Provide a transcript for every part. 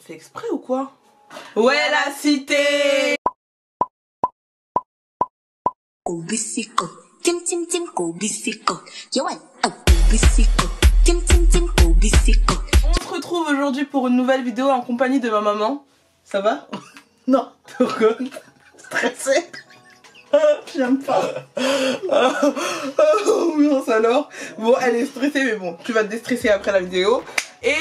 fait exprès ou quoi? Ouais, la cité! 고비시고 찜찜찜 고비시고 요한 고비시고 찜찜찜 고비시고. On se retrouve aujourd'hui pour une nouvelle vidéo en compagnie de ma maman. Ça va? Non, t'es stressée? J'aime pas. Ambiance alors. Bon, elle est stressée, mais bon, tu vas te déstresser après la vidéo. Et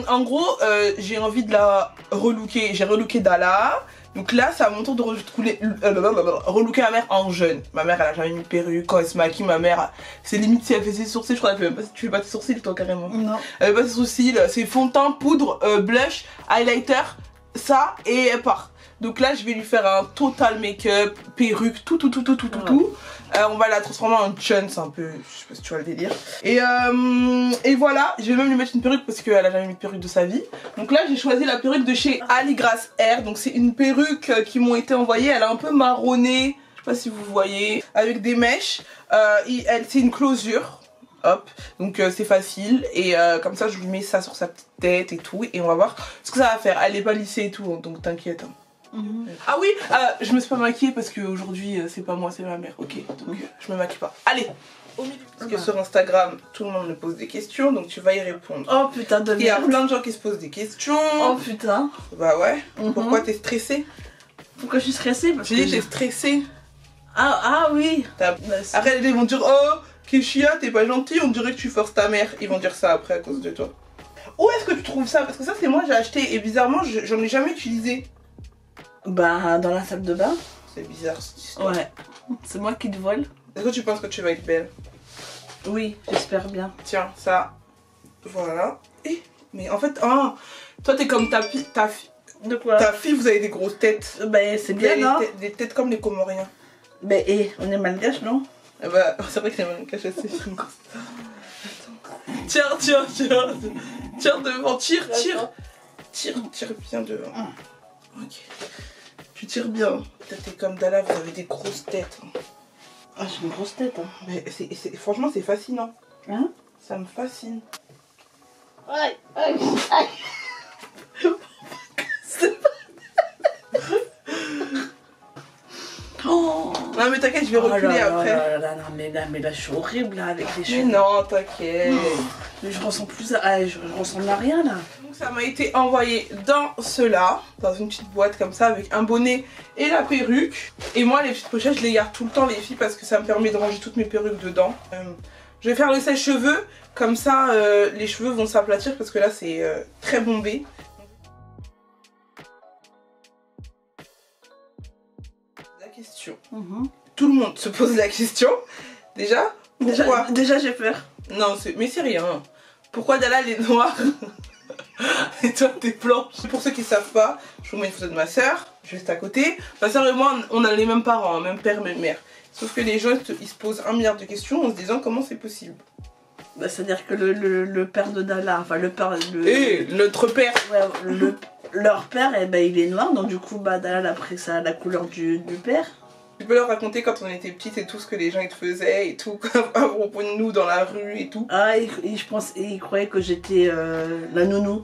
en gros, j'ai envie de la relooker. J'ai relooké Dala. Donc là, c'est à mon tour de relooker ma mère en jeune. Ma mère, elle a jamais mis de perruque. Quand elle se maquille, ma mère, c'est limite si elle fait ses sourcils. Je crois qu'elle fait même pas. Tu fais pas tes sourcils, toi, carrément? Non. Elle fait pas ses sourcils. C'est fond de teint, poudre, blush, highlighter, ça, et elle part. Donc là, je vais lui faire un total make-up, perruque, tout. On va la transformer en chun, c'est un peu, je sais pas si tu vois le délire. Et voilà, je vais même lui mettre une perruque parce qu'elle a jamais mis de perruque de sa vie. Donc là, j'ai choisi la perruque de chez Aligrass Hair. Donc c'est une perruque qui m'ont été envoyées. Elle est un peu marronnée, je sais pas si vous voyez, avec des mèches. C'est une closure. Hop, donc c'est facile et comme ça je lui mets ça sur sa petite tête et tout et on va voir ce que ça va faire. Elle est pas lissée et tout, donc t'inquiète. Ah oui, je me suis pas maquillée parce qu'aujourd'hui c'est pas moi, c'est ma mère. Ok, donc je me maquille pas. Allez, parce que sur Instagram tout le monde me pose des questions, donc tu vas y répondre. Oh putain de merde. Il y a plein de gens qui se posent des questions. Oh putain. Bah ouais. Pourquoi t'es stressée? Pourquoi je suis stressée? Parce que j'ai dit t'es stressée. Ah oui. Après ils vont dire oh Keshia t'es pas gentille, on dirait que tu forces ta mère. Ils vont dire ça après à cause de toi. Où est-ce que tu trouves ça? Parce que ça c'est moi j'ai acheté et bizarrement j'en ai jamais utilisé. Bah dans la salle de bain. C'est bizarre cette histoire. Ouais. C'est moi qui te vole. Est-ce que tu penses que tu vas être belle? Oui, j'espère bien. Tiens, ça. Voilà. Mais en fait, toi t'es comme ta fille. De quoi? Ta fille, vous avez des grosses têtes. Ben c'est bien, non? Des têtes comme les Comoriens. Ben on est malgache, non? Bah, c'est vrai que les malgaches assez fines. Tiens, devant, tire bien devant. Ok. Tu tires bien. T'es comme Dala, vous avez des grosses têtes. Ah, j'ai une grosse tête. Mais franchement, c'est fascinant. Hein? Ça me fascine. Aïe. Oh. Non mais t'inquiète, je vais reculer après. Mais là je suis horrible là avec les cheveux. Mais non, t'inquiète. Mais je ressens plus à... je ressemble à rien là. Donc ça m'a été envoyé dans cela, dans une petite boîte comme ça avec un bonnet et la perruque. Et moi les petites pochettes je les garde tout le temps les filles parce que ça me permet de ranger toutes mes perruques dedans. Je vais faire le sèche-cheveux, comme ça les cheveux vont s'aplatir parce que là c'est très bombé. Question. Tout le monde se pose la question. Déjà j'ai peur. Non, mais c'est rien. Pourquoi Dala elle est noire et toi t'es blanche? Pour ceux qui savent pas, je vous mets une photo de ma soeur, juste à côté. Ma soeur et moi, on a les mêmes parents, même père, même mère. Sauf que les gens ils se posent 1 milliard de questions en se disant comment c'est possible. Bah, c'est-à-dire que le père de Dala, enfin le père... Et notre père. Ouais, leur père, il est noir, donc du coup, bah, Dala a pris ça, la couleur du père. Tu peux leur raconter quand on était petite et tout ce que les gens ils te faisaient et tout, à propos de nous dans la rue et tout. Ah, je pense, ils croyaient que j'étais la nounou.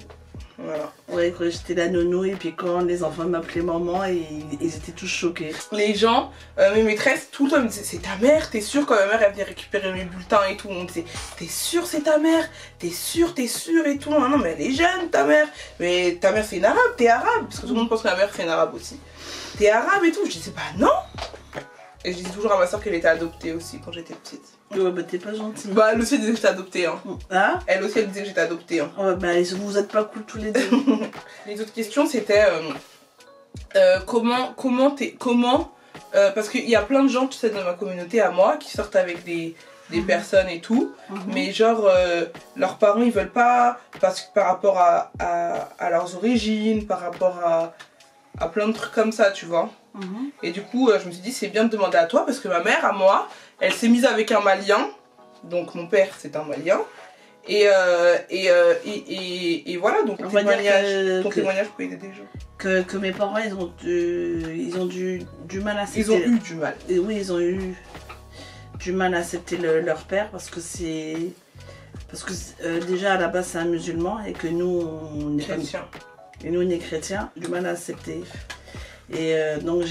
Voilà. Ouais, que j'étais la nounou et puis quand les enfants m'appelaient maman, ils étaient tous choqués. Les gens, mes maîtresses, tout le temps me disaient c'est ta mère, t'es sûre? Quand ma mère elle venait récupérer mes bulletins et tout, on me disait t'es sûre c'est ta mère? T'es sûre et tout? Non mais elle est jeune ta mère. Mais ta mère c'est une arabe, t'es arabe. Parce que tout le monde pense que ma mère c'est une arabe aussi. T'es arabe et tout. Je disais bah non. Et je disais toujours à ma soeur qu'elle était adoptée aussi quand j'étais petite. Ouais bah t'es pas gentille. Bah elle aussi elle disait que j'étais adoptée hein. Hein? Elle aussi elle disait que j'étais adoptée hein. Ouais bah vous êtes pas cool tous les deux. Les autres questions c'était comment parce qu'il y a plein de gens tu sais dans ma communauté à moi qui sortent avec des personnes et tout, mais genre leurs parents ils veulent pas parce que par rapport à leurs origines, par rapport à plein de trucs comme ça tu vois. Et du coup je me suis dit c'est bien de demander à toi parce que ma mère à moi elle s'est mise avec un Malien, donc mon père c'est un Malien et voilà donc ton témoignage peut aider des gens. Que mes parents ils ont du mal à accepter. Ils ont eu du mal. Et oui ils ont eu du mal à accepter leur père parce que déjà à la base c'est un musulman et que nous on est chrétien. Et nous, on est chrétiens, du mal à accepter. Et donc,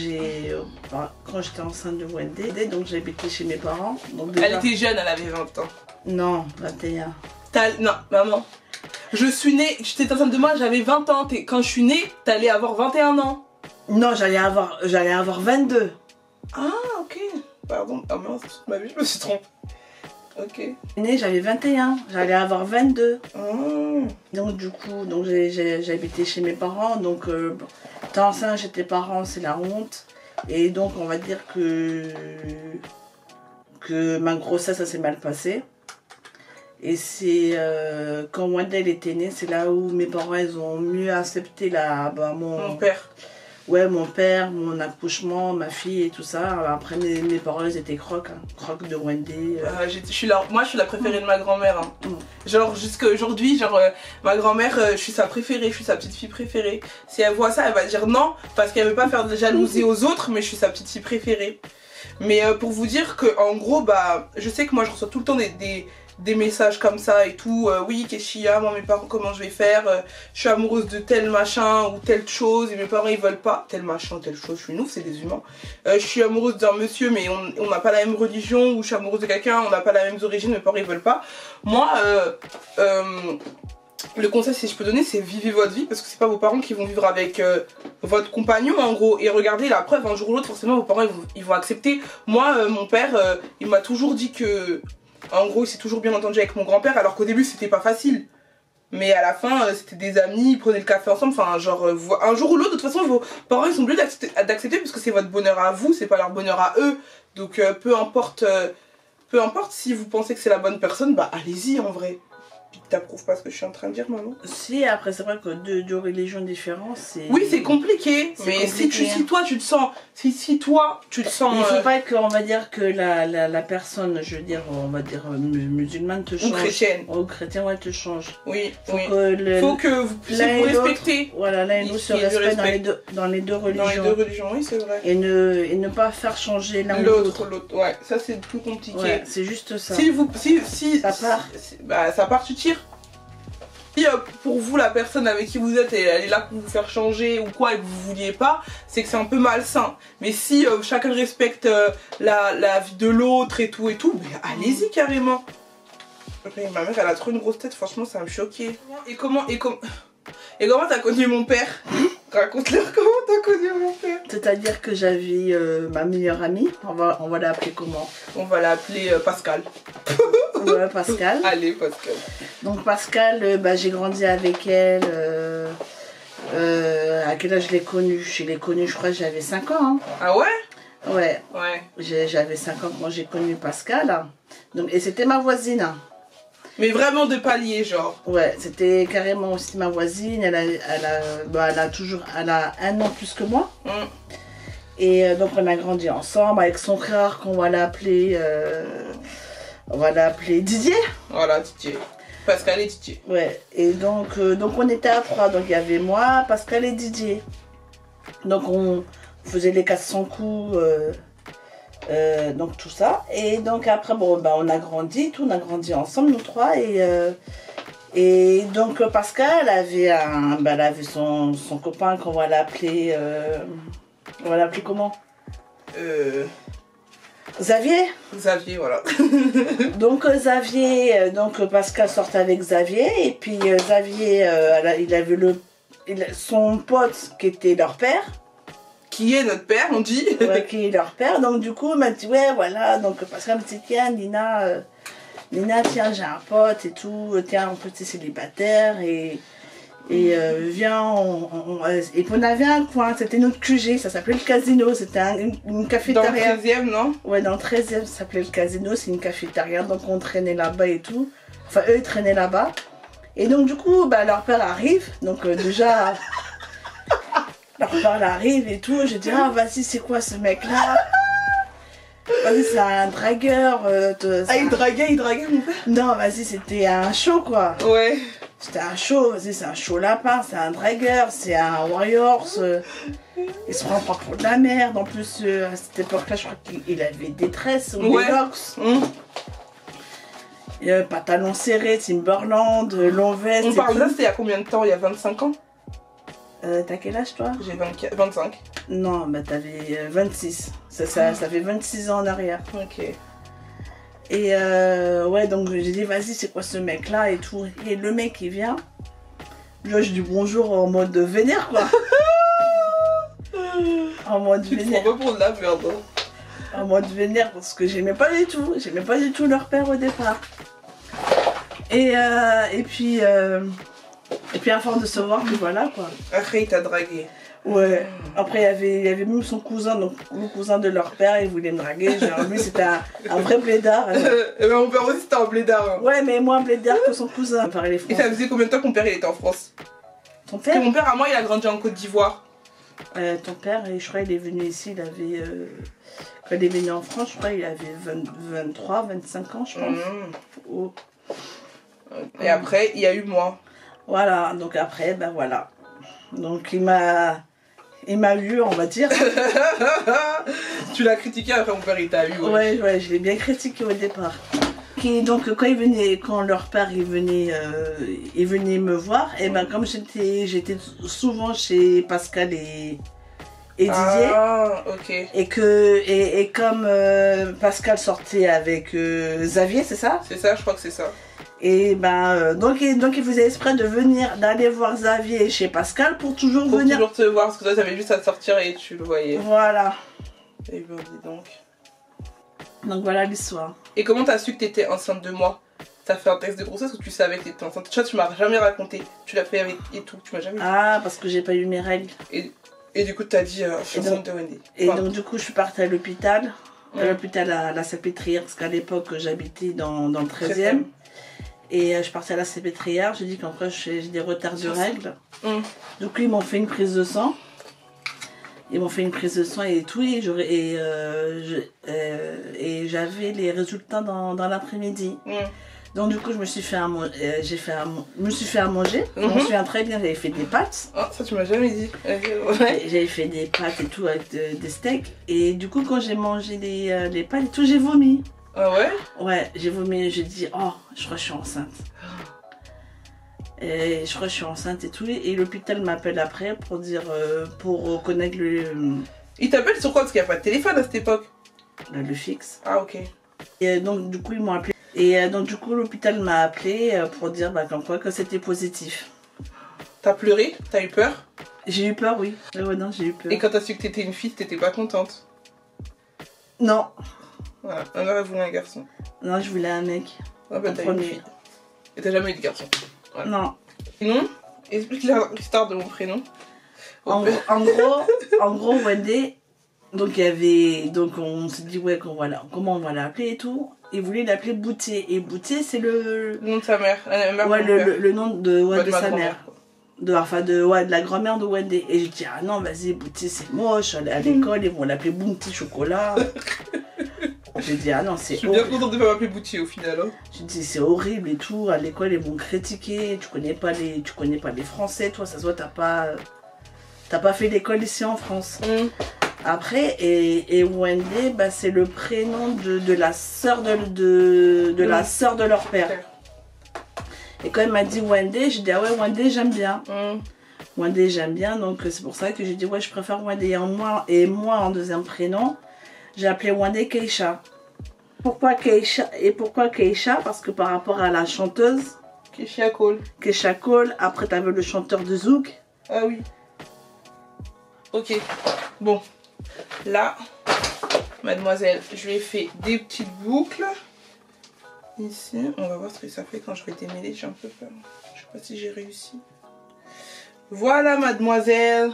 quand j'étais enceinte de Wendy, donc j'ai habité chez mes parents. Donc, déjà... Elle était jeune, elle avait 20 ans. Non, 21. Non, maman. Je suis née, j'étais enceinte de moi, j'avais 20 ans. Quand je suis née, t'allais avoir 21 ans. Non, j'allais avoir 22. Ah, ok. Pardon. Ah mince, toute ma vie, je me suis trompée. Ok. Née, j'avais 21. J'allais avoir 22. Mmh. Donc, du coup, donc j'ai habité chez mes parents. Donc, t'es enceinte chez tes parents, c'est la honte. Et donc, on va dire que ma grossesse, ça s'est mal passé. Et c'est quand Wendell était née, c'est là où mes parents ils ont mieux accepté Mon père. Ouais, mon père, mon accouchement, ma fille et tout ça. Après, mes parents ils étaient crocs, hein. Crocs de Wendy. Moi, je suis la préférée de ma grand-mère. Hein. Genre, jusqu'à aujourd'hui, ma grand-mère, je suis sa préférée, je suis sa petite fille préférée. Si elle voit ça, elle va dire non, parce qu'elle veut pas faire de jalousie aux autres, mais je suis sa petite fille préférée. Mais pour vous dire que, en gros, je sais que moi, je reçois tout le temps des messages comme ça et tout. Oui, Keshia, moi mes parents, comment je vais faire, je suis amoureuse de tel machin ou telle chose et mes parents ils veulent pas tel machin, telle chose. Je suis une ouf, c'est des humains. Je suis amoureuse d'un monsieur mais on n'a pas la même religion, ou je suis amoureuse de quelqu'un, on n'a pas la même origine, mes parents ils veulent pas. Moi le conseil si je peux donner, c'est vivez votre vie, parce que c'est pas vos parents qui vont vivre avec votre compagnon en gros. Et regardez la preuve, un jour ou l'autre forcément vos parents ils vont accepter. Moi mon père il m'a toujours dit que en gros il s'est toujours bien entendu avec mon grand-père, alors qu'au début c'était pas facile. Mais à la fin c'était des amis, ils prenaient le café ensemble, enfin genre un jour ou l'autre de toute façon vos parents ils sont obligés d'accepter parce que c'est votre bonheur à vous, c'est pas leur bonheur à eux. Donc peu importe si vous pensez que c'est la bonne personne, bah allez-y en vrai. Puis t'approuves pas ce que je suis en train de dire maman? Si, après c'est vrai que deux religions différentes c'est... Oui c'est compliqué, mais compliqué, si toi tu te sens... Si toi tu te sens... Il faut pas qu'on va dire que la personne, je veux dire, on va dire musulmane te change. Ou chrétienne. Ou chrétien, ouais, te change. Oui, faut oui. que faut que vous puissiez vous respecter. Voilà, l'un et l'autre se respectent dans les deux religions. Dans les deux religions, oui c'est vrai. Et ne pas faire changer l'un ou l'autre. L'autre, ouais, ça c'est plus compliqué. Ouais, c'est juste ça. Si ça part. Bah ça part, tu tires. Si pour vous la personne avec qui vous êtes elle est là pour vous faire changer ou quoi et que vous vouliez pas, c'est que c'est un peu malsain. Mais si chacun respecte la vie de l'autre et tout, mais allez-y carrément. Okay, ma mère elle a trop une grosse tête, franchement ça va me choquer. Et comment t'as connu mon père? Raconte-leur comment t'as connu mon père. C'est-à-dire que j'avais ma meilleure amie, on va l'appeler comment? On va l'appeler Pascal. Ouais, Pascal. Allez, Pascal. Donc Pascal, j'ai grandi avec elle. À quel âge je l'ai connue? Je l'ai connue, je crois que j'avais 5 ans. Hein. Ah ouais? Ouais. Ouais. J'avais 5 ans quand j'ai connu Pascal. Donc, et c'était ma voisine. Mais vraiment de palier, genre. Ouais, c'était carrément aussi ma voisine. Elle a 1 an plus que moi. Et donc on a grandi ensemble avec son frère qu'on va l'appeler Didier. Voilà, Didier. Pascal et Didier. Ouais, et donc on était à 3. Donc il y avait moi, Pascal et Didier. Donc on faisait les 400 coups, donc tout ça. Et donc après, on a grandi, on a grandi ensemble, nous 3. Et donc Pascal avait son copain qu'on va l'appeler... on va l'appeler comment? Xavier, voilà. Donc Xavier, Pascal sortait avec Xavier et puis Xavier, il avait son pote qui était leur père. Qui est notre père, on dit. Ouais, qui est leur père. Donc du coup, il m'a dit ouais, voilà. Donc Pascal me dit tiens, Nina, tiens, j'ai un pote et tout. Tiens, un petit célibataire et viens, et puis on avait un coin, c'était notre QG, ça s'appelait le Casino, c'était une cafétéria. Dans le 13e, non? Ouais, dans le 13e, ça s'appelait le Casino, c'est une cafétéria, donc on traînait là-bas et tout. Enfin, eux, ils traînaient là-bas. Et donc, du coup, leur père arrive, donc déjà, leur père arrive et tout. J'ai dit, ah, vas-y, c'est quoi ce mec-là? Vas-y, c'est un dragueur. Il draguait mon père? Non, vas-y, c'était un show, quoi. Ouais. C'était un show, vas-y, c'est un show lapin, c'est un dragueur, c'est un warrior. Il se prend pas pour de la merde. En plus, à cette époque-là, je crois qu'il avait des tresses ou des locks. Pantalon serré, Timberland, long veste. On parle là, c'était il y a combien de temps? Il y a 25 ans? T'as quel âge toi? J'ai 25. Non, bah t'avais 26. Ça fait 26 ans en arrière. Ok. Et ouais, donc j'ai dit, vas-y, c'est quoi ce mec-là et tout. Et le mec, il vient. Genre, je dis bonjour en mode vénère, quoi. En mode Tu te vénère. prends pas pour de la merde. En mode vénère, parce que j'aimais pas du tout. J'aimais pas du tout leur père au départ. Et puis à force de se voir, puis voilà, quoi. Après, il t'a dragué. Ouais, après il y avait même son cousin, donc le cousin de leur père, il voulait me draguer. Genre lui c'était un vrai blédard. Et ben mon père aussi c'était un blédard. Hein. Ouais, mais moins blédard que son cousin. Il parlait Et français. ça faisait combien de temps que mon père il était en France? Ton Parce que père mon père à moi il a grandi en Côte d'Ivoire. Ton père, je crois il est venu ici, il avait... quand il est venu en France, je crois il avait 23, 25 ans, je pense. Oh. Et après il y a eu moi. Voilà, donc après, ben voilà. Donc il m'a eu, on va dire. Tu l'as critiqué, après mon père il t'a eu. Ouais, je l'ai bien critiqué au départ. Et donc quand leur père il venait me voir, et ben comme j'étais souvent chez Pascal et Didier. Ah, ok. Et comme Pascal sortait avec Xavier, c'est ça? C'est ça, je crois que c'est ça. Et ben donc il faisait exprès d'aller voir Xavier chez Pascal pour toujours Pour venir. toujours te voir, parce que toi t'avais juste à sortir et tu le voyais. Voilà. Et ben dis donc. Donc voilà l'histoire. Et comment t'as su que t'étais enceinte de moi? T'as fait un test de grossesse ou tu savais que t'étais enceinte? Tu m'as jamais raconté. Tu l'as fait avec et tout, tu m'as jamais dit. Ah, parce que j'ai pas eu mes règles. Et du coup t'as dit je suis enceinte de Wendy. Et Enfin, donc du coup je suis partie à l'hôpital. À Ouais. l'hôpital à la Salpêtrière, parce qu'à l'époque j'habitais dans le 13e. Et je suis partie à la Salpêtrière, j'ai dit qu'en fait j'ai des retards de règles. Du coup ils m'ont fait une prise de sang. Ils m'ont fait une prise de sang et tout, et j'avais les résultats dans l'après-midi. Donc du coup je me suis fait à manger. Je me me souviens très bien, j'avais fait des pâtes. Oh, ça tu m'as jamais dit. Ouais. J'avais fait des pâtes et tout avec des steaks. Et du coup quand j'ai mangé les pâtes et tout, j'ai vomi. Ah ouais? Ouais, j'ai vomi, j'ai dit, oh, je crois que je suis enceinte. Et je crois que je suis enceinte et tout. Et l'hôpital m'appelle après pour dire, pour connaître Il t'appelle sur quoi? Parce qu'il n'y a pas de téléphone à cette époque. le fixe. Ah ok. Et donc du coup ils m'ont appelé. Et donc du coup l'hôpital m'a appelé pour dire comme quoi que c'était positif. T'as pleuré? T'as eu peur? J'ai eu peur, oui. Ouais, non, j'ai eu peur. Et quand t'as su que t'étais une fille, t'étais pas contente? Non, Voilà, ma mère elle voulait un garçon. non, je voulais un mec. Ah bah En t'as eu une premier. fille. Et t'as jamais eu de garçon. Voilà. Non. Sinon, explique l'histoire de mon prénom. En gros, Wendy, donc on s'est dit ouais comment on va l'appeler et tout. Il voulait l'appeler Boutier, et Boutier c'est Le nom de sa mère, la mère ouais, de mon père. le nom de Ouais, de ma sa grand-mère, mère, quoi. de la grand-mère de Wendy. Et j'ai dit ah non vas-y Boutier c'est moche, à l'école ils vont l'appeler Bounty Chocolat. J'ai dit ah non Je c'est suis bien horrible. contente de pas m'appeler Boutier au final. Hein. J'ai dit c'est horrible et tout, à l'école ils vont critiquer, tu connais pas les Français, toi ça se voit t'as pas fait l'école ici en France. Après, et Wendy, bah, c'est le prénom de la sœur la sœur de leur père. Et quand il m'a dit Wendy, j'ai dit ah ouais Wendy j'aime bien. Wendy j'aime bien, donc c'est pour ça que j'ai dit ouais je préfère Wendy. Et moi en deuxième prénom, j'ai appelé Wendy Keisha. Pourquoi Keisha? Parce que par rapport à la chanteuse Keisha Cole. Keisha Cole, après t'avais le chanteur de Zouk. Ah oui. Ok. Bon. Là, mademoiselle, je lui ai fait des petites boucles. Ici, on va voir ce que ça fait quand je vais démêler. J'ai un peu peur. Je sais pas si j'ai réussi. Voilà, mademoiselle.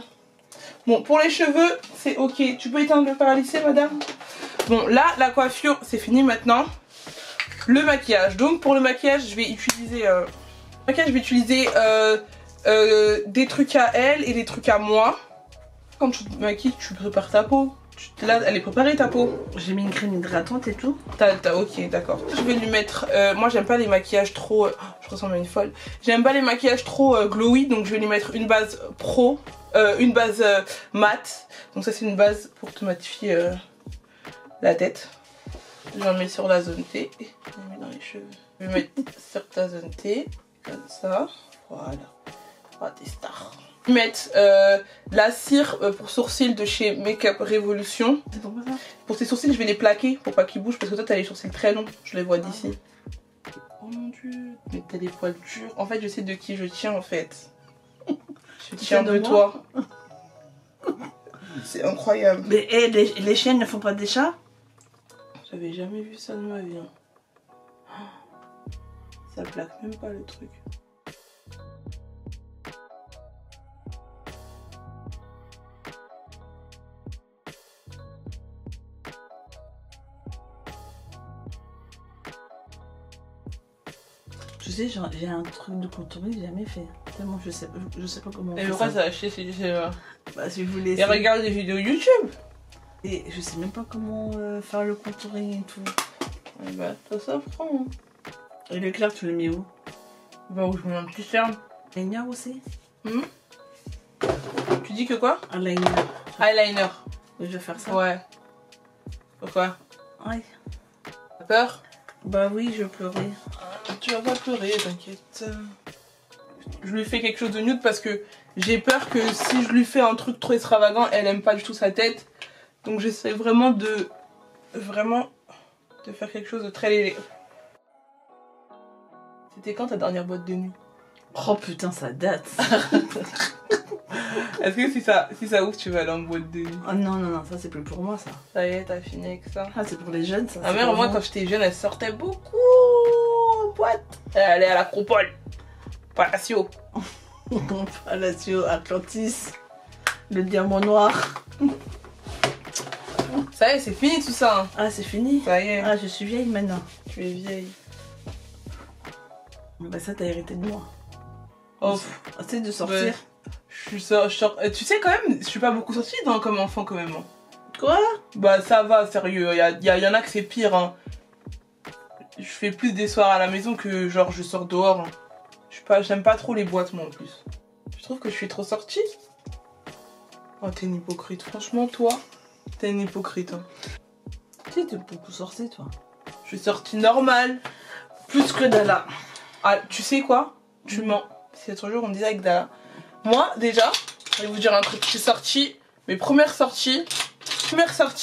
Bon, pour les cheveux, c'est ok. Tu peux éteindre le paralysé, madame? Bon, là, la coiffure, c'est fini maintenant. Le maquillage. Donc, pour le maquillage, je vais utiliser... des trucs à elle et des trucs à moi. Quand tu te maquilles, tu prépares ta peau. Là, elle est préparée ta peau. J'ai mis une crème hydratante et tout. Ok, d'accord. Je vais lui mettre... moi, j'aime pas les maquillages trop... je ressemble à une folle. J'aime pas les maquillages trop glowy, donc je vais lui mettre une base pro. Une base mat. Donc ça, c'est une base pour te matifier la tête. J'en mets sur la zone T. Je mets dans les cheveux. Je vais mettre sur ta zone T. Comme ça. Voilà. Oh, t'es star. Mettre la cire pour sourcils de chez Makeup Revolution. C'est pour ça. Pour tes sourcils, je vais les plaquer pour pas qu'ils bougent parce que toi t'as les sourcils très longs. Je les vois d'ici. Oh mon dieu, mais t'as des poils durs. En fait, je sais de qui je tiens en fait. Je tiens de toi. C'est incroyable. Mais les chiennes ne font pas des chats? J'avais jamais vu ça de ma vie. Hein. Ça plaque même pas le truc. Tu sais, j'ai un truc de contourner que j'ai jamais fait. Tellement je sais pas comment on Et fait pourquoi ça. ça a acheté si je sais pas. Bah si vous voulez. Et regarde des vidéos YouTube. Et je sais même pas comment faire le contouring et tout. Et bah ça prend. Hein. Et l'éclair, tu le mets où? Bah où je mets un petit ferme. Eyeliner aussi? Tu dis que quoi? Eyeliner. Eyeliner. Je vais faire ça. Ouais. Pourquoi? Ouais. T'as peur? Bah oui, je pleurais. Tu vas pas pleurer, t'inquiète. Je lui fais quelque chose de nude parce que j'ai peur que si je lui fais un truc trop extravagant, elle aime pas du tout sa tête. Donc j'essaie vraiment de faire quelque chose de très léger. C'était quand ta dernière boîte de nuit? Oh putain, ça date. Est-ce que si ça ouvre, tu vas aller en boîte de nuit? Oh non, non, non, ça c'est plus pour moi ça. Ça y est, t'as fini avec ça. Ah, c'est pour les jeunes ça. Ma c'est mère, pour moi, moi. quand j'étais jeune, elle sortait beaucoup en boîte. Elle allait à l'Acropole. Palacio. Palacio, Atlantis, le diamant noir. Ça y est, c'est fini tout ça. Hein. Ah, c'est fini. Ça y est, Ah, je suis vieille maintenant. tu es vieille. Bah ça, t'as hérité de moi. Oh, Essaye de sortir. ouais. Je sors. Tu sais, quand même, je suis pas beaucoup sortie comme enfant, quand même. Hein. Quoi? Bah, ça va, sérieux. Il y en a que c'est pire. Hein. Je fais plus des soirs à la maison que genre je sors dehors. Hein. J'aime pas trop les boîtes, moi, en plus. Je trouve que je suis trop sortie. Oh, t'es une hypocrite. Franchement, toi, t'es une hypocrite. Hein. Tu sais, t'es beaucoup sortie, toi. Je suis sortie normale. Plus que Dala. Ah, tu sais quoi? Tu mens. C'est l'autre jour, on me disait avec Dala. Moi, déjà, je vais vous dire un truc. Je suis sortie, mes premières sorties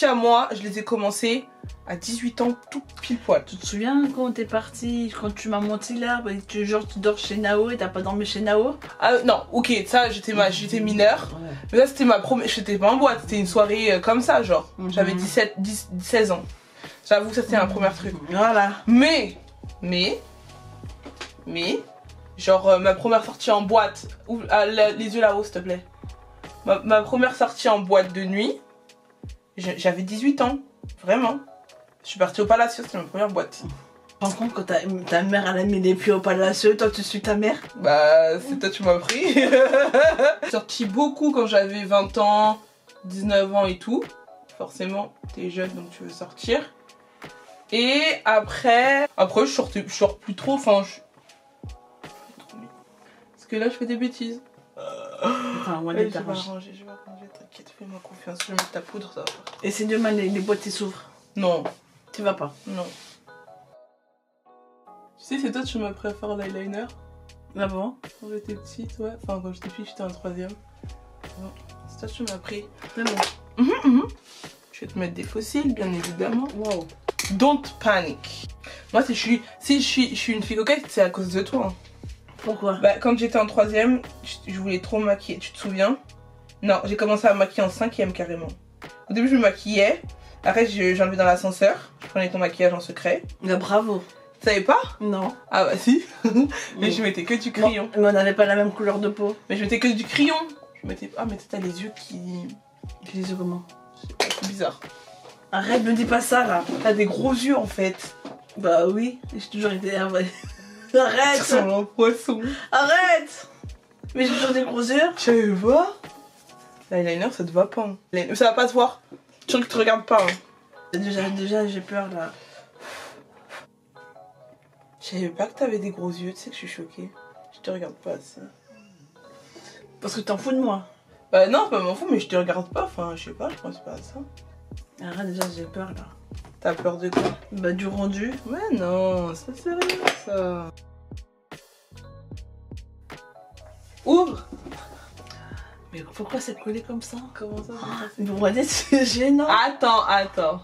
à moi, je les ai commencées à 18 ans, tout pile poil. Tu te souviens quand t'es partie, quand tu m'as menti là, bah, tu dors chez Nao et t'as pas dormi chez Nao? Ah non, ok, ça, j'étais mineure. Ouais. Mais ça, c'était ma première. J'étais pas en boîte, c'était une soirée comme ça, genre. J'avais 16 ans. J'avoue que ça, c'était un premier truc. Voilà. Mais, genre ma première sortie en boîte, les yeux là-haut s'il te plaît. Ma première sortie en boîte de nuit, j'avais 18 ans, vraiment. Je suis partie au Palacio, c'était ma première boîte. Tu te rends compte quand ta mère elle a mis les pieds au Palacio, toi tu suis ta mère? Bah, c'est toi tu m'as pris. J'ai sorti beaucoup quand j'avais 20 ans, 19 ans et tout. Forcément, t'es jeune donc tu veux sortir. Et après je sors plus trop, enfin parce que là je fais des bêtises. Enfin, moi, Ouais, je je vais m'arranger, t'inquiète, fais-moi confiance, je vais mettre ta poudre, ça va. Et c'est demain les boîtes ils s'ouvrent. Non, Tu vas pas. non. Tu sais, c'est toi tu m'as appris à faire l'eyeliner Ah bon? quand j'étais petite, ouais. Enfin, quand j'étais petite, j'étais en 3ème. C'est toi tu m'as appris. C'est bon. Je vais te mettre des fossiles, bien évidemment. Wow. Don't panic. Moi, si je suis une fille coquette, c'est à cause de toi. Hein. Pourquoi? Bah, quand j'étais en 3ème, je voulais trop me maquiller, tu te souviens? Non, j'ai commencé à me maquiller en 5ème carrément. Au début, je me maquillais. Après, j'enlevais dans l'ascenseur. Je prenais ton maquillage en secret. Ah, bravo. Tu savais pas? Non. Ah bah si. Mais Oui. je mettais que du crayon. Mais on n'avait pas la même couleur de peau. Mais je mettais que du crayon. Je mettais... Ah mais t'as les yeux qui... Tu les yeux comment? C'est bizarre. Arrête, ne dis pas ça là. T'as des gros yeux en fait. Bah oui, j'ai toujours été... Arrête. Tu ressembles à un poisson. Arrête. Mais j'ai toujours des gros yeux. Je savais pas. L'eyeliner ça te va pas. Hein. Ça va pas se voir. Je sens que tu te regardes pas. Hein. Déjà j'ai peur là. Je savais pas que t'avais des gros yeux. Tu sais que je suis choquée. Je te regarde pas assez. Parce que t'en fous de moi. Bah non, pas m'en fous, mais je te regarde pas. Enfin, je sais pas, je pense pas à ça. Arrête, déjà j'ai peur là. T'as peur de quoi? Bah du rendu. Ouais, non, ça c'est rien ça. Ouvre. Mais pourquoi c'est collé comme ça? Comment ça? Vous voyez, c'est gênant. Attends, attends.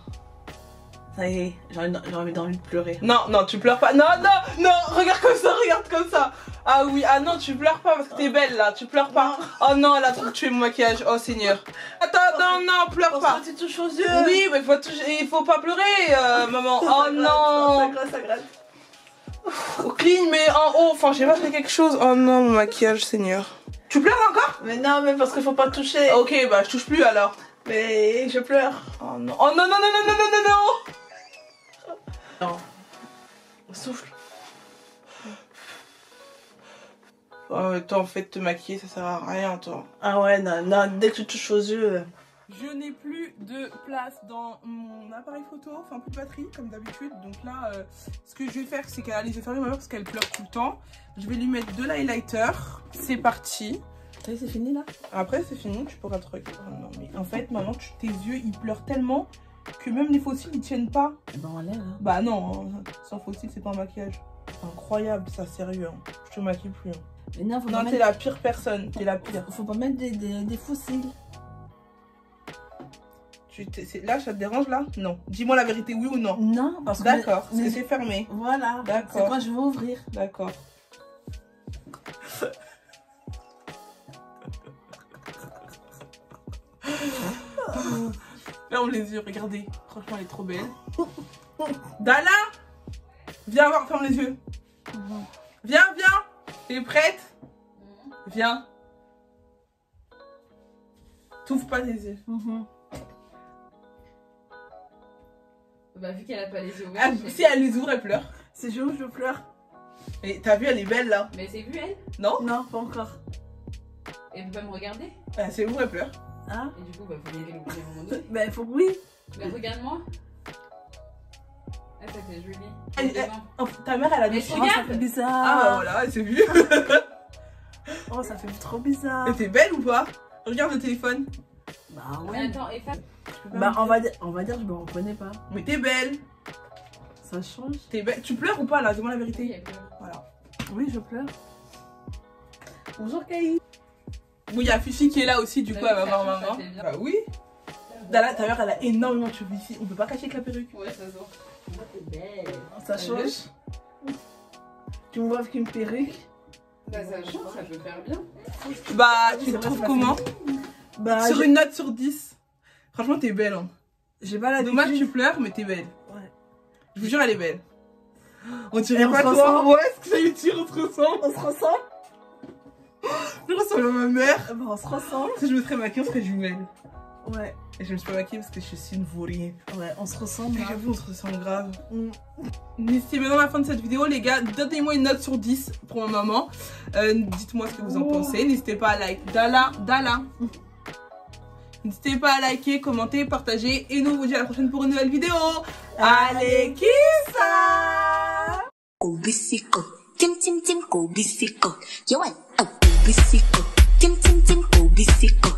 Ça y est, j'ai envie de pleurer. Non, non, tu pleures pas. Non, non, non, regarde comme ça. Ah oui, ah non, tu pleures pas parce que t'es belle là, tu pleures pas. Oh non, elle a trop tué mon maquillage, oh Seigneur. Attends, non, non, pleure pas. Tu touches aux yeux. Oui, mais il faut pas pleurer, maman. Oh non. Ça gratte. Oh, clean, mais en haut, enfin, j'ai pas fait quelque chose. Oh non, mon maquillage, Seigneur. Tu pleures encore? Mais non, mais parce qu'il faut pas toucher. Ok, bah je touche plus alors. Mais je pleure. Oh non, oh non, non, non, non, non, non, non, non. Non. Souffle. Oh, toi, en fait, te maquiller, ça sert à rien, toi. Ah ouais, non, non, dès que tu touches aux yeux. Je n'ai plus de place dans mon appareil photo, enfin plus de batterie comme d'habitude. Donc là, ce que je vais faire, c'est qu'elle a les yeux fermés parce qu'elle pleure tout le temps. Je vais lui mettre de l'highlighter. C'est parti. Ça y est, c'est fini là? Après, c'est fini, tu pourras te regarder. Oh non, mais en fait, maintenant, tes yeux, ils pleurent tellement que même les fossiles, ils tiennent pas. Bah on l'air. Hein. Bah non, hein. Sans fossiles, c'est pas un maquillage. Incroyable, ça, sérieux. Hein. Je te maquille plus. Hein. Mais non, Non, t'es la pire personne. T'es la pire. Faut pas mettre des fossiles. Là, ça te dérange là? Non. Dis-moi la vérité, oui ou non? Non, parce que... D'accord, parce que c'est fermé. Voilà. D'accord. C'est quand je vais ouvrir. D'accord. Ferme les yeux, regardez. Franchement, elle est trop belle. Dala! Viens voir, ferme les yeux. Viens, viens. T'es prête? Viens. T'ouvres pas les yeux. Bah vu qu'elle a pas les yeux Ah, ouverts. si elle les ouvre, elle pleure. C'est je pleure. Et t'as vu, elle est belle là. Mais c'est vu elle? Non? Non, pas encore. Elle veut pas me regarder? Ah, c'est ouvre, elle pleure. Hein? Et du coup bah faut bien qu'elle oublie à un moment donné. Ben faut que oui. Bah regarde-moi. Ah ça fait joli. Oh, ta mère, elle a Mais des je Oh, regarde. ça fait bizarre. Ah bah voilà, elle s'est vue. Oh, ça fait trop bizarre. Et t'es belle ou pas? Regarde le téléphone. Bah Mais ouais. attends, efface. Bah on va dire, je me reconnais pas. Mais t'es belle. Ça change. T'es belle. Tu pleures ou pas là? Dis-moi la Oui, vérité. elle pleure. Voilà. Oui, je pleure. Bonjour Caï. Bon, il y a Fifi qui est là aussi, du coup, elle va voir Ça maman. fait bien. Bah oui. Dala, ta mère, elle a énormément de cheveux ici. On peut pas cacher avec la perruque. Ouais ça se voit. T'es belle. Ça change. Tu me vois avec une perruque. Bah ça change, ça peut faire bien. Bah, tu c'est te vrai, trouves c'est pas comment? Bah Sur une note sur 10. Franchement, t'es belle. Hein. j'ai pas la Dommage, tu pleures, mais t'es belle. Ouais. Je vous jure, elle est belle. On Et dirait on pas se toi. ressemble. Ouais, est-ce que ça y est, on se ressemble? On se ressemble. Je ressemble à ma mère. Bah on se ressemble. Si je me serais maquillée, on serait jumelles. Ouais. Et je me suis pas maquillée parce que je suis une vaurien. Ouais, on se ressemble. Mais Hein. j'avoue, on se ressemble grave. Mm. N'hésitez maintenant à la fin de cette vidéo, les gars, donnez-moi une note sur 10 pour ma maman. Dites-moi ce que vous en pensez. N'hésitez pas à liker. Dala. N'hésitez pas à liker, commenter, partager. Et nous, on vous dit à la prochaine pour une nouvelle vidéo. Allez, kiss ça! Kobisiko, tim tim tim kobisiko. Yo, kobisiko, tim tim tim kobisiko.